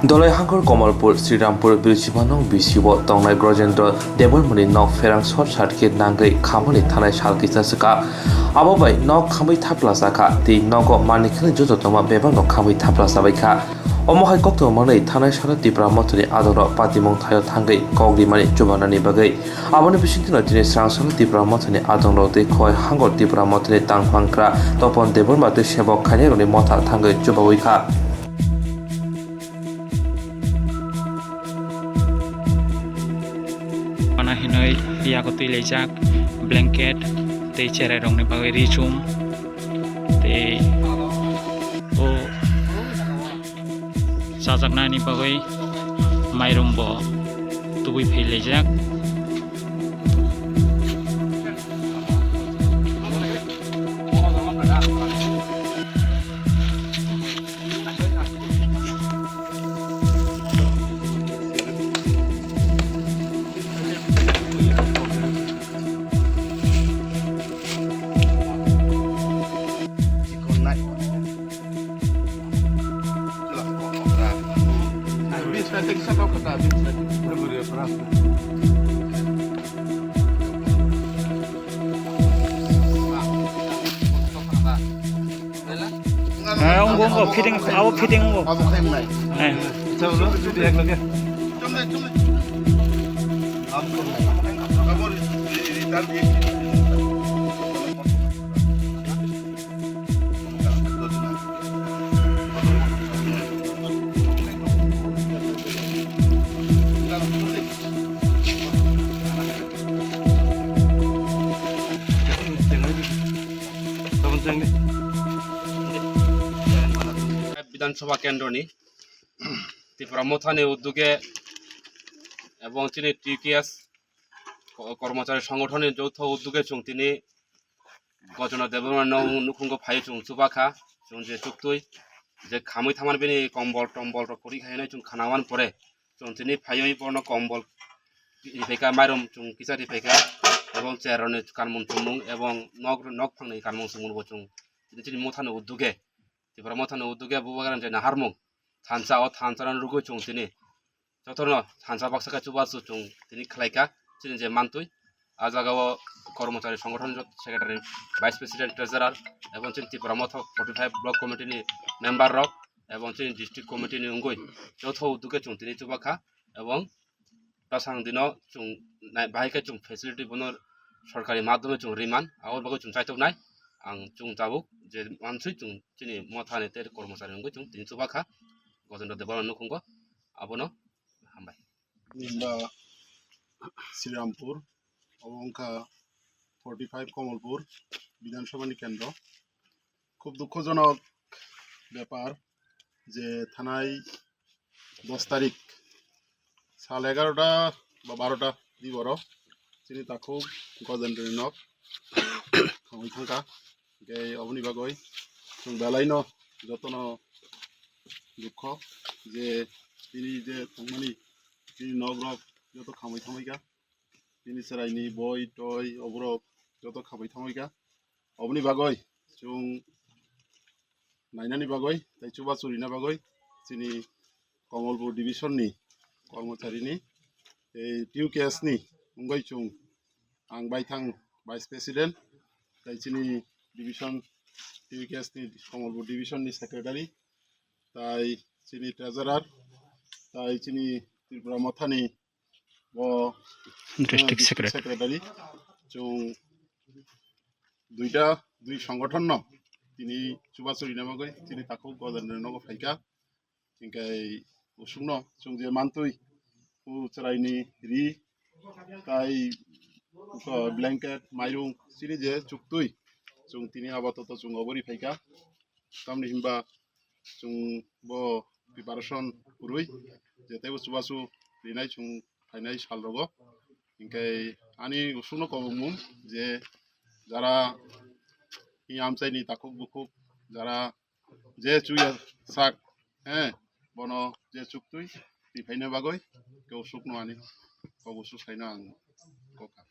Dolaihangur Komalpur, Srirampur, Bilchibanong, Bisibo, Tonglai Grojendra, Debormani, Nok Ferang Sot Sharkit Nangai, Kamani, Tanai Shalkisaka, Ababai, Nok Kami Taplasaka, the Nogo Manikali Jotoma, Beba, no Kami Taplasabaka, Omohai Kokto Mani, Tanai Shalati Bramotani, Adora, Patimon Tayo Tangai, Kogi Mani, Jubanani Bagay, Abani Bishitina, Sansan, Dibramotani, Adonro, the Koi Hangor, Dibramotani, Tangpankra, Topon Deborma, the Shebo Kanero, Mota Tangai, Jubawika. Hinoi yakoti lejak blanket te chere rong ne bagai richum te o sajakna ni bagai mairum bo tubui phei lejak ông fitting our fitting này বিধানসভা কেন্দ্র নি ত্রিপুরা মথানে উদ্যোগে এবং তিনি টিকিএস কর্মচারী সংগঠনের যৌথ উদ্যোগে চুং তিনি গজনা দেবমান নুখুঙ্গ ফাই চুং চুবাখা চুং যে চুক্তুই যে খামই থামান বেনি কম্বল টম্বল করি খাইনাই চুং খানাওয়ান পরে চুং তিনি ফাইই বর্ণ কম্বল রিফেকা মাইরম চুং কিসা রিফেকা এবং চেয়ারনে কানমুন চুমুং এবং নক ফাংনি কানমুন চুমুন বচুং তিনি মথানে উদ্যোগে ত্রিপুরা মথানে উদ্যোগে বুবাগান যে নাহারমুং থানসা ও থানসারান রুগৈ চুং তিনি যতন থানসা বাক্সাকা চুবাসু চুং তিনি খালাইকা তিনি যে মানতুই আজাগাও কর্মচারী সংগঠন সেক্রেটারি ভাইস প্রেসিডেন্ট ট্রেজারার এবং তিনি ত্রিপুরা মথা 45 ব্লক কমিটিনি মেম্বার রক এবং তিনি ডিস্ট্রিক্ট কমিটিনি উঙ্গই যৌথ উদ্যোগে চুং তিনি চুবাখা এবং পাসাং দিন চুং বাহাইকা চুং ফেসিলিটি বনর সরকারি মাধ্যমে চুং রিমান আওয়ার বাগৈ চুং চাইতবনাই आं चुं जाबुक जे मानसुई चुं चिनि मथाने तेर कर्मचारी अंगो चुं तिनि चुबाखा गजेन्द्र देबरान नुखुंगो आबनो हामबाय निम्बा श्रीरामपुर अबंका 45 कमलपुर विधानसभानि केंद्र खूब दुखजनक ব্যাপার যে থানায় 10 তারিখ সাল 11টা বা 12টা দিবর চিনি তাকু গজেন্দ্র নক খাওয়াই থাকা গে অবনি বাগৈ বেলাইন যতন দুঃখ যে তিনি যে থামানি তিনি নগরক যত খামাই থামাইকা তিনি সেরাইনি বই টয় অবরক যত খাবাই থামাইকা অবনি বাগৈ চুং নাইনানি বাগৈ তাই চুবা চুরিনা বাগৈ তিনি কমলপুর ডিভিশননি কর্মচারীনি এই টিউকেএসনি উঙ্গৈ চুং आं बाइथां भाइस प्रेसिडेंट ताई चिनी डिविशन टीवीकेएस नि कमलपुर डिविशन नि सेक्रेटारी ताई चिनी ट्रेजारार ताई चिनी त्रिपुरा मथानि डिस्ट्रिक्ट सेक्रेटारी जों दुई संगठन न तिनी चुबाचुरी नामागै तिनी ताखौ गजेन्द्र नगो फाइका इंकाय उसुंग जों जे मानतुई उचराइनि रि ताई ब्लैंकेट माइरुं सिनी जे चुक्तुई जों तिनी आबादत जों अबरी फाइका तामनि हिमबा जों बो प्रिपारेशन पुरुई जेतेबो सुबासु रिनाय जों फाइनाय साल रगो इंकाय आनी उसुनो कमुम जे जारा इ आमसाइनि ताकुक बुकुक जारा जे चुया साक बनो जे चुक्तुई रिफाइना बागै के उसुकनो आनी को उसु साइना आं कोका